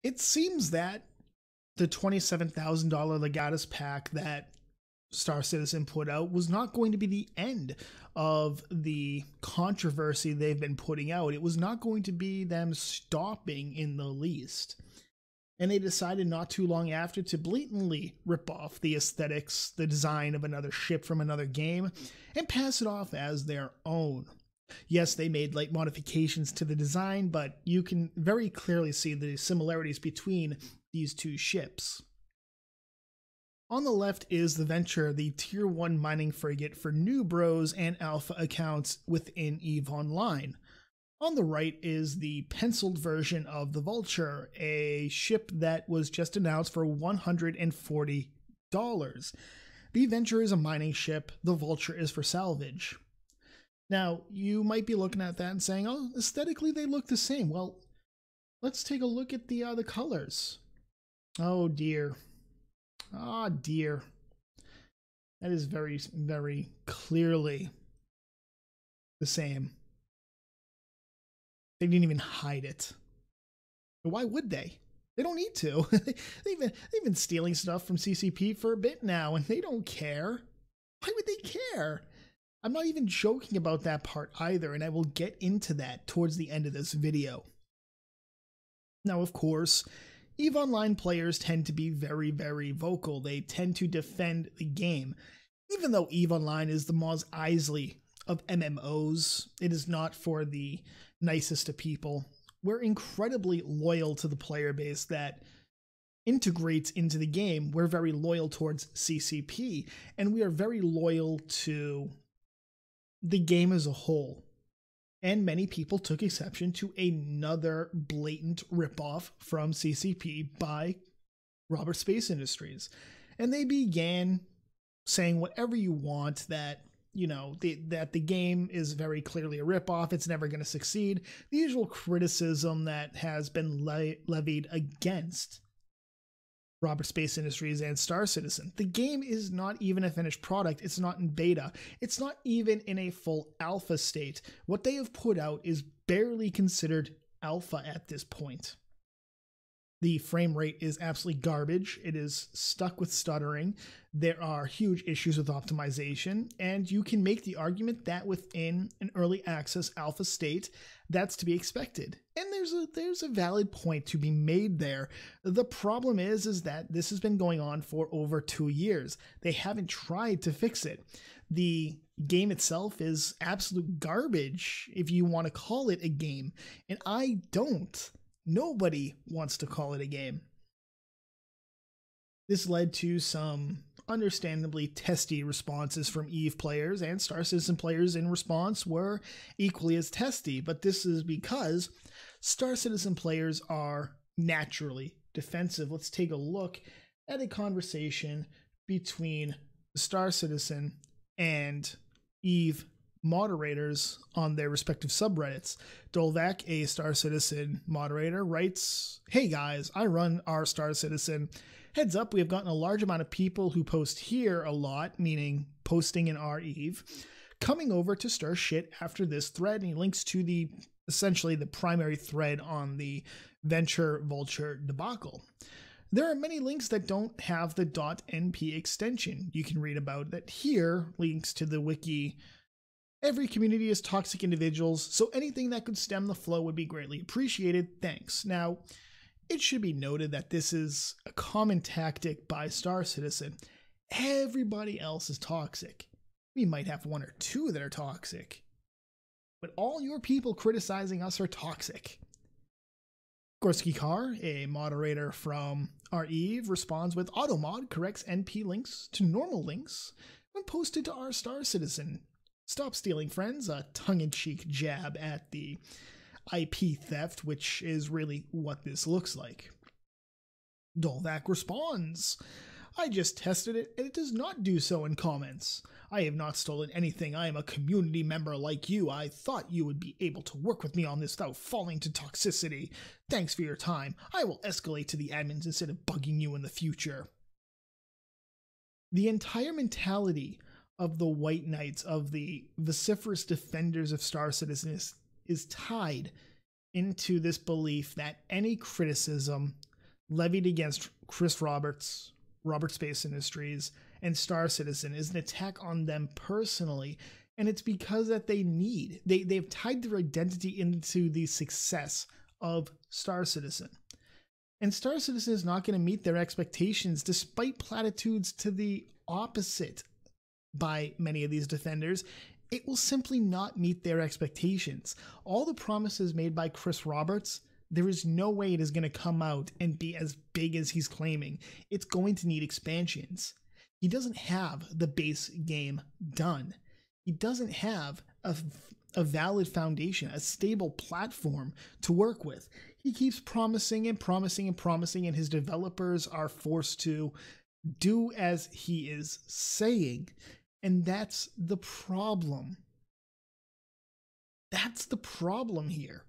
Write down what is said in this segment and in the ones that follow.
It seems that the $27,000 Legatus pack that Star Citizen put out was not going to be the end of the controversy they've been putting out. It was not going to be them stopping in the least. And they decided not too long after to blatantly rip off the aesthetics, the design of another ship from another game, and pass it off as their own. Yes, they made light modifications to the design, but you can very clearly see the similarities between these two ships. On the left is the Venture, the Tier 1 mining frigate for new bros and alpha accounts within EVE Online. On the right is the penciled version of the Vulture, a ship that was just announced for $140. The Venture is a mining ship, the Vulture is for salvage. Now, you might be looking at that and saying, oh, aesthetically they look the same. Well, let's take a look at the colors. Oh dear. Ah dear. That is very, very clearly the same. They didn't even hide it. But why would they? They don't need to. They've been stealing stuff from CCP for a bit now, and they don't care. Why would they care? I'm not even joking about that part either, and I will get into that towards the end of this video. Now, of course, EVE Online players tend to be very, very vocal. They tend to defend the game. Even though EVE Online is the Mos Eisley of MMOs, it is not for the nicest of people. We're incredibly loyal to the player base that integrates into the game. We're very loyal towards CCP, and we are very loyal to the game as a whole. And many people took exception to another blatant ripoff from CCP by Robert Space Industries. And they began saying whatever you want, that that the game is very clearly a ripoff, it's never going to succeed. The usual criticism that has been levied against Robert Space Industries and Star Citizen. The game is not even a finished product. It's not in beta. It's not even in a full alpha state. What they have put out is barely considered alpha at this point. The frame rate is absolutely garbage. It is stuck with stuttering. There are huge issues with optimization, and you can make the argument that within an early access alpha state, that's to be expected. And there's a valid point to be made there. The problem is that this has been going on for over 2 years. They haven't tried to fix it. The game itself is absolute garbage, if you want to call it a game, and I don't. Nobody wants to call it a game. This led to some understandably testy responses from EVE players, and Star Citizen players in response were equally as testy, but this is because Star Citizen players are naturally defensive. Let's take a look at a conversation between Star Citizen and EVE moderators on their respective subreddits. Dolvac, a Star Citizen moderator, writes, "Hey guys, I run our Star Citizen. Heads up, we have gotten a large amount of people who post here a lot," meaning posting in our EVE, "coming over to stir shit after this thread," and he links to essentially the primary thread on the Venture Vulture debacle. There are many links that don't have the .np extension. You can read about that here, links to the wiki. Every community is toxic individuals, so anything that could stem the flow would be greatly appreciated. Thanks. Now, it should be noted that this is a common tactic by Star Citizen. Everybody else is toxic. We might have one or two that are toxic, but all your people criticizing us are toxic. Gorski Kar, a moderator from our EVE, responds with, "Automod corrects NP links to normal links when posted to our Star Citizen. Stop stealing, friends," a tongue-in-cheek jab at the IP theft, which is really what this looks like. Dolvac responds, "I just tested it, and it does not do so in comments. I have not stolen anything. I am a community member like you. I thought you would be able to work with me on this without falling to toxicity. Thanks for your time. I will escalate to the admins instead of bugging you in the future." The entire mentality of the White Knights, of the vociferous defenders of Star Citizen, is tied into this belief that any criticism levied against Chris Roberts, Robert Space Industries, and Star Citizen is an attack on them personally. And it's because that they've tied their identity into the success of Star Citizen. And Star Citizen is not going to meet their expectations despite platitudes to the opposite by many of these defenders. It will simply not meet their expectations. All the promises made by Chris Roberts, there is no way it is going to come out and be as big as he's claiming. It's going to need expansions. He doesn't have the base game done. He doesn't have a valid foundation, a stable platform to work with. He keeps promising and promising and promising, and his developers are forced to do as he is saying. And that's the problem. That's the problem here.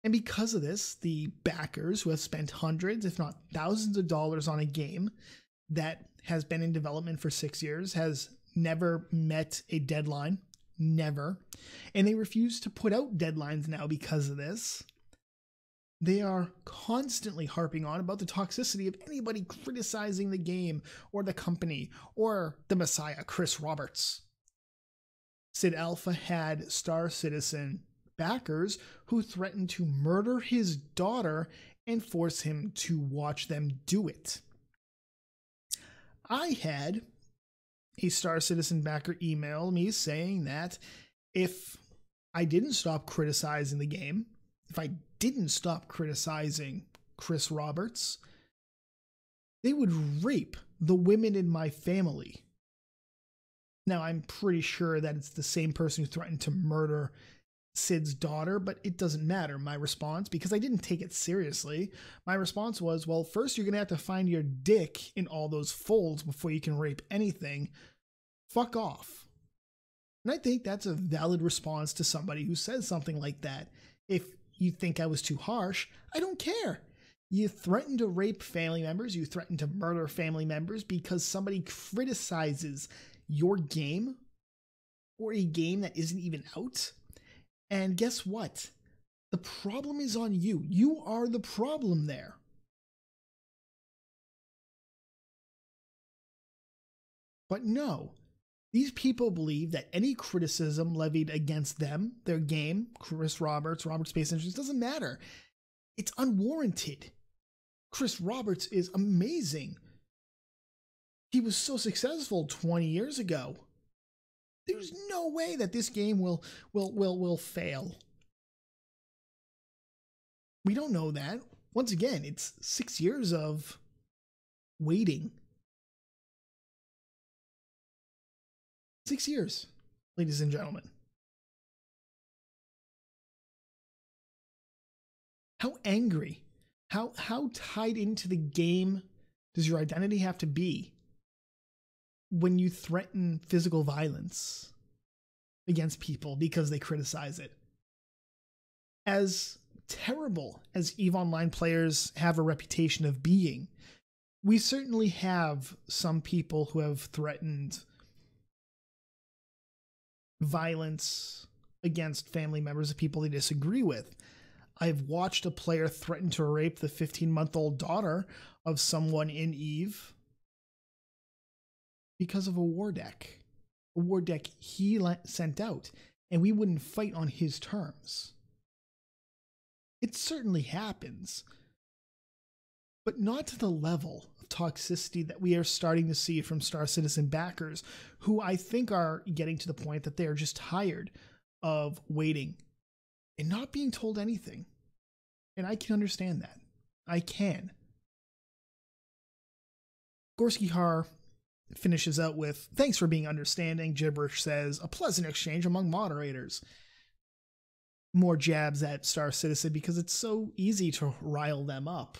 And because of this, the backers who have spent hundreds, if not thousands of dollars on a game that has been in development for 6 years, has never met a deadline, never. And they refuse to put out deadlines now because of this. They are constantly harping on about the toxicity of anybody criticizing the game or the company or the Messiah, Chris Roberts. Sid Alpha had Star Citizen backers who threatened to murder his daughter and force him to watch them do it. I had a Star Citizen backer email me saying that if I didn't stop criticizing the game, if I didn't stop criticizing Chris Roberts, they would rape the women in my family. Now, I'm pretty sure that it's the same person who threatened to murder Sid's daughter, but it doesn't matter. My response, because I didn't take it seriously, my response was, well, first you're going to have to find your dick in all those folds before you can rape anything. Fuck off. And I think that's a valid response to somebody who says something like that. If you think I was too harsh, I don't care. You threaten to rape family members, you threaten to murder family members because somebody criticizes your game or a game that isn't even out. And guess what? The problem is on you. You are the problem there. But no, these people believe that any criticism levied against them, their game, Chris Roberts, Robert Space Industries, doesn't matter. It's unwarranted. Chris Roberts is amazing. He was so successful 20 years ago. There's no way that this game will fail. We don't know that. Once again, it's 6 years of waiting. 6 years, ladies and gentlemen. How angry, how tied into the game does your identity have to be when you threaten physical violence against people because they criticize it? As terrible as EVE Online players have a reputation of being, we certainly have some people who have threatened violence against family members of people they disagree with. I've watched a player threaten to rape the 15-month-old daughter of someone in EVE because of a war deck he sent out, and we wouldn't fight on his terms. It certainly happens, but not to the level of toxicity that we are starting to see from Star Citizen backers, who I think are getting to the point that they are just tired of waiting and not being told anything. And I can understand that. I can. Gorski Har finishes out with, "Thanks for being understanding." Gibberish says, "A pleasant exchange among moderators." More jabs at Star Citizen because it's so easy to rile them up.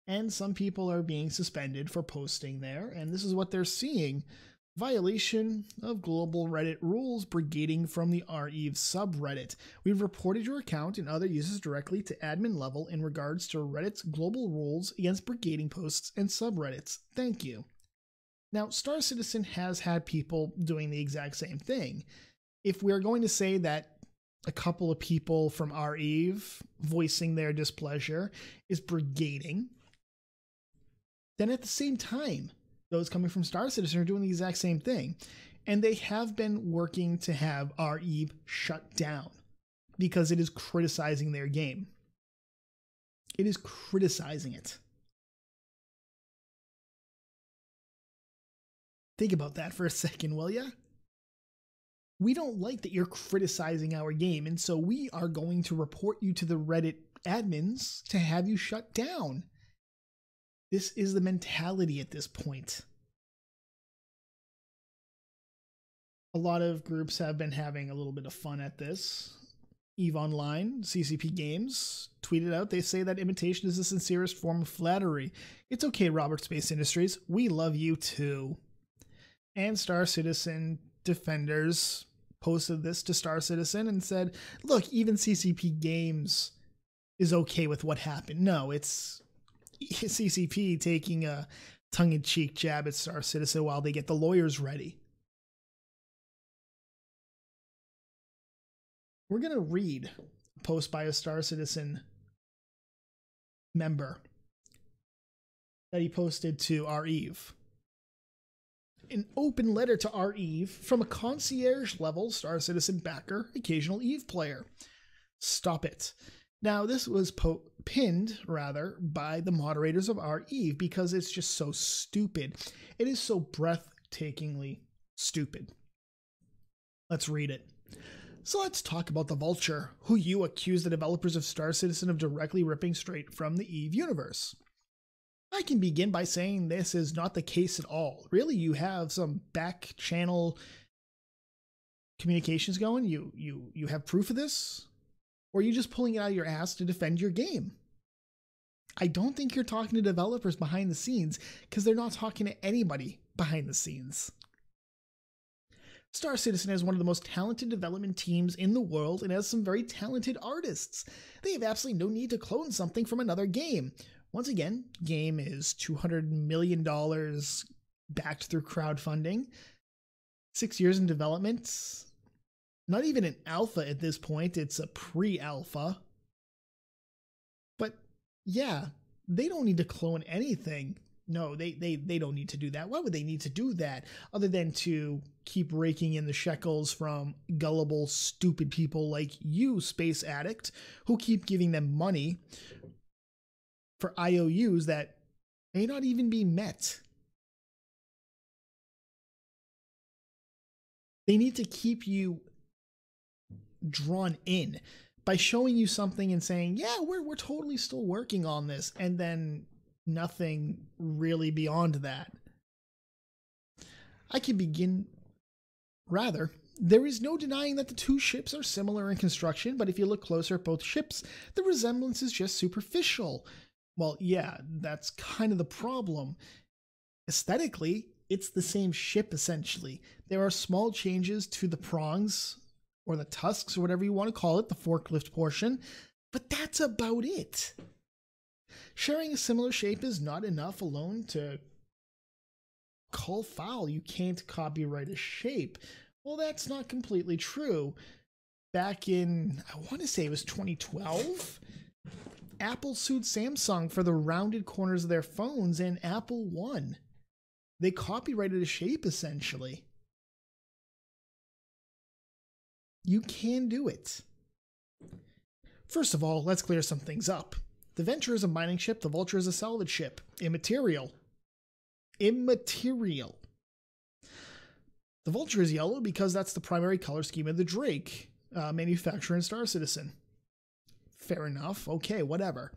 And some people are being suspended for posting there, and this is what they're seeing. Violation of global Reddit rules brigading from the REVE subreddit. We've reported your account and other users directly to admin level in regards to Reddit's global rules against brigading posts and subreddits. Thank you. Now, Star Citizen has had people doing the exact same thing. If we're going to say that a couple of people from our Eve voicing their displeasure is brigading. Then at the same time, those coming from Star Citizen are doing the exact same thing. And they have been working to have our Eve shut down because it is criticizing their game. It is criticizing it. Think about that for a second, will ya? We don't like that you're criticizing our game, and so we are going to report you to the Reddit admins to have you shut down. This is the mentality at this point. A lot of groups have been having a little bit of fun at this. EVE Online, CCP Games, tweeted out, they say that imitation is the sincerest form of flattery. It's okay, Robert Space Industries. We love you too. And Star Citizen Defenders posted this to Star Citizen and said, look, even CCP Games is okay with what happened. No, it's CCP taking a tongue-in-cheek jab at Star Citizen while they get the lawyers ready. We're going to read a post by a Star Citizen member that he posted to our Eve. An open letter to our Eve from a concierge level Star Citizen backer, occasional Eve player. Stop it. Now, this was pinned by the moderators of our Eve because it's just so stupid. It is so breathtakingly stupid. Let's read it. So let's talk about the Vulture, who you accuse the developers of Star Citizen of directly ripping straight from the EVE universe. I can begin by saying this is not the case at all. Really, you have some back channel communications going? You have proof of this? Or are you just pulling it out of your ass to defend your game? I don't think you're talking to developers behind the scenes because they're not talking to anybody behind the scenes. Star Citizen is one of the most talented development teams in the world and has some very talented artists. They have absolutely no need to clone something from another game. Once again, game is $200 million backed through crowdfunding. 6 years in development. Not even an alpha at this point, it's a pre-alpha. But yeah, they don't need to clone anything. No, they don't need to do that. Why would they need to do that other than to keep raking in the shekels from gullible, stupid people like you, Space Addict, who keep giving them money for IOUs that may not even be met. They need to keep you drawn in by showing you something and saying, yeah, we're totally still working on this, and then nothing really beyond that. I can begin. Rather, there is no denying that the two ships are similar in construction, but if you look closer at both ships, the resemblance is just superficial. Well, yeah, that's kind of the problem. Aesthetically, it's the same ship essentially. There are small changes to the prongs, or the tusks, or whatever you want to call it, the forklift portion, but that's about it. Sharing a similar shape is not enough alone to call foul. You can't copyright a shape. Well, that's not completely true. Back in, I want to say it was 2012, Apple sued Samsung for the rounded corners of their phones, and Apple won. They copyrighted a shape, essentially. You can do it. First of all, let's clear some things up. The Venture is a mining ship, the Vulture is a salvage ship. Immaterial. Immaterial. The Vulture is yellow because that's the primary color scheme of the Drake, manufacturer in Star Citizen. Fair enough. Okay, whatever.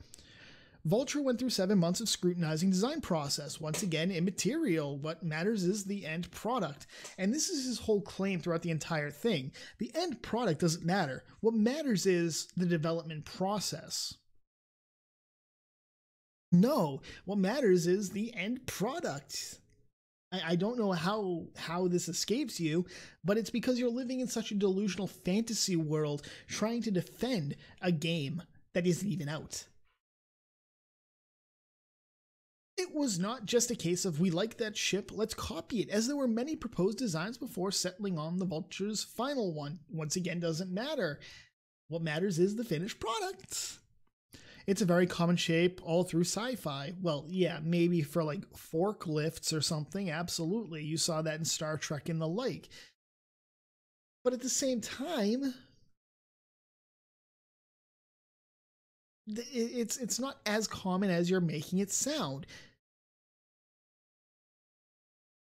Vulture went through 7 months of scrutinizing design process. Once again, immaterial. What matters is the end product. And this is his whole claim throughout the entire thing. The end product doesn't matter. What matters is the development process. No, what matters is the end product. I don't know how this escapes you, but it's because you're living in such a delusional fantasy world trying to defend a game that isn't even out. It was not just a case of we like that ship, let's copy it, as there were many proposed designs before settling on the Vulture's final one. Once again, doesn't matter. What matters is the finished product. It's a very common shape all through sci-fi. Well, yeah, maybe for like forklifts or something. Absolutely. You saw that in Star Trek and the like. But at the same time, it's not as common as you're making it sound.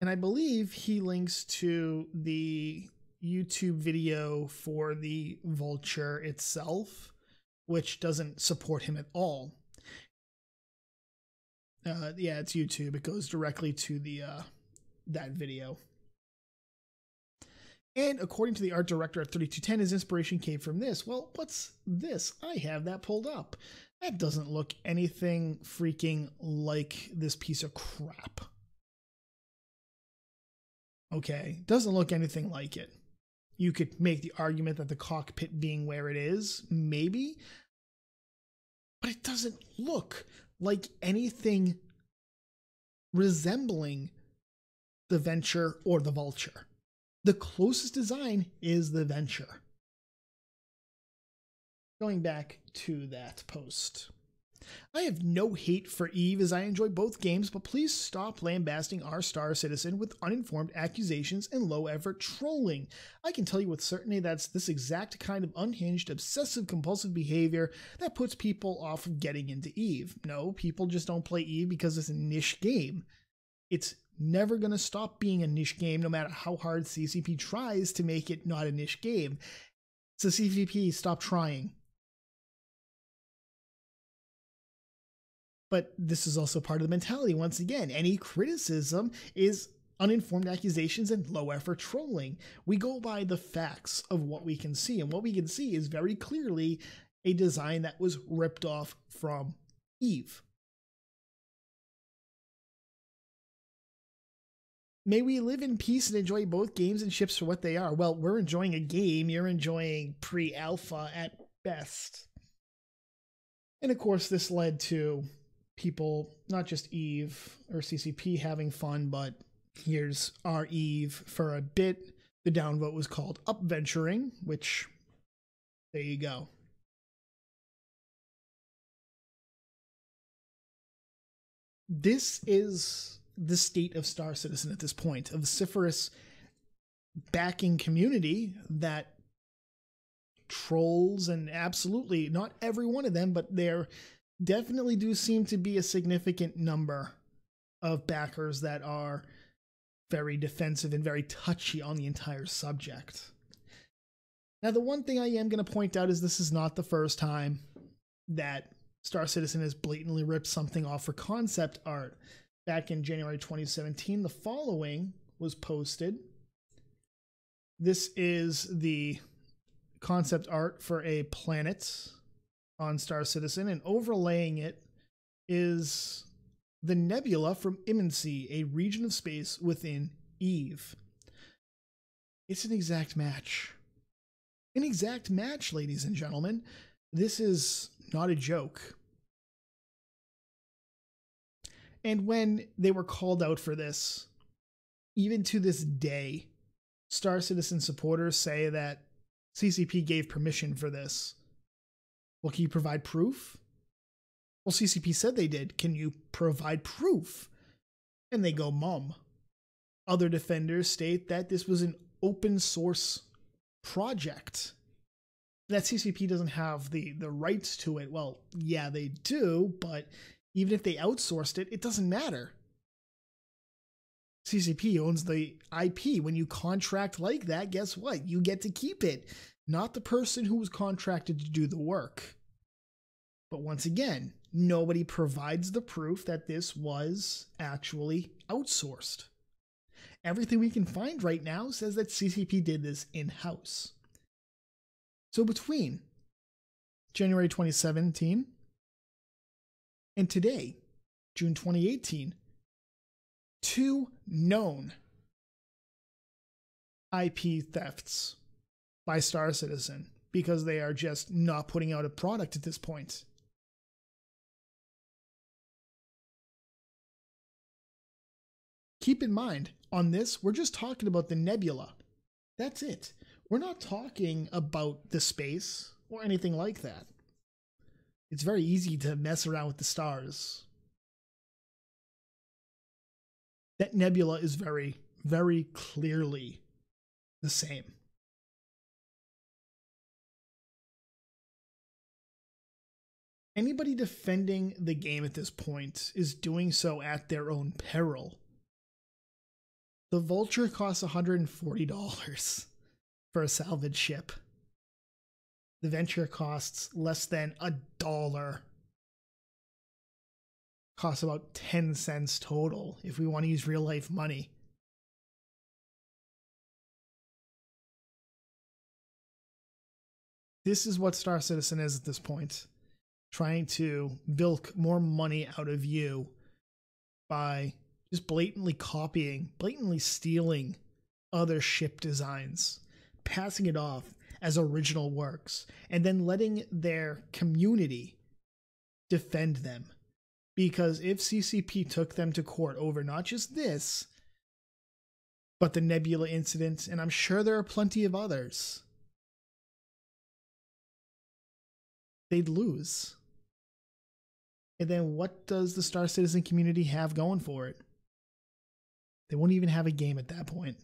And I believe he links to the YouTube video for the vulture itself, which doesn't support him at all. Yeah, it's YouTube. It goes directly to the that video. And according to the art director at 3210, his inspiration came from this. Well, what's this? I have that pulled up. That doesn't look anything freaking like this piece of crap. Okay, doesn't look anything like it. You could make the argument that the cockpit being where it is, maybe, but it doesn't look like anything resembling the Venture or the Vulture. The closest design is the Venture. Going back to that post. I have no hate for Eve as I enjoy both games, but please stop lambasting our Star Citizen with uninformed accusations and low-effort trolling. I can tell you with certainty that's this exact kind of unhinged, obsessive-compulsive behavior that puts people off of getting into Eve. No, people just don't play Eve because it's a niche game. It's never going to stop being a niche game no matter how hard CCP tries to make it not a niche game. So CCP, stop trying. But this is also part of the mentality. Once again, any criticism is uninformed accusations and low-effort trolling. We go by the facts of what we can see, and what we can see is very clearly a design that was ripped off from Eve. May we live in peace and enjoy both games and ships for what they are. Well, we're enjoying a game. You're enjoying pre-alpha at best. And of course, this led to people, not just Eve or CCP having fun, but here's our Eve for a bit. The downvote was called Upventuring, which, there you go. This is the state of Star Citizen at this point, a vociferous backing community that trolls, and absolutely not every one of them, but there definitely do seem to be a significant number of backers that are very defensive and very touchy on the entire subject. Now, the one thing I am going to point out is this is not the first time that Star Citizen has blatantly ripped something off for concept art. Back in January 2017, the following was posted. This is the concept art for a planet on Star Citizen, and overlaying it is the nebula from Immensea, a region of space within Eve. It's an exact match. An exact match, ladies and gentlemen. This is not a joke. And when they were called out for this, even to this day, Star Citizen supporters say that CCP gave permission for this. Well, can you provide proof? Well, CCP said they did. Can you provide proof? And they go mum. Other defenders state that this was an open source project, that CCP doesn't have the rights to it. Well, yeah, they do, but even if they outsourced it, it doesn't matter. CCP owns the IP. When you contract like that, guess what? You get to keep it, not the person who was contracted to do the work. But once again, nobody provides the proof that this was actually outsourced. Everything we can find right now says that CCP did this in-house. So between January 2017 and today, June 2018, 2 known IP thefts by Star Citizen because they are just not putting out a product at this point. Keep in mind, on this, we're just talking about the nebula. That's it. We're not talking about the space. or anything like that. It's very easy to mess around with the stars. That nebula is very, very clearly the same. Anybody defending the game at this point is doing so at their own peril. The Vulture costs $140 for a salvage ship. The Venture costs less than $1. Costs about 10 cents total if we want to use real life money. This is what Star Citizen is at this point. Trying to bilk more money out of you by just blatantly copying, blatantly stealing other ship designs, passing it off as original works, and then letting their community defend them. Because if CCP took them to court over not just this, but the Nebula incident, and I'm sure there are plenty of others, they'd lose. And then what does the Star Citizen community have going for it? They won't even have a game at that point.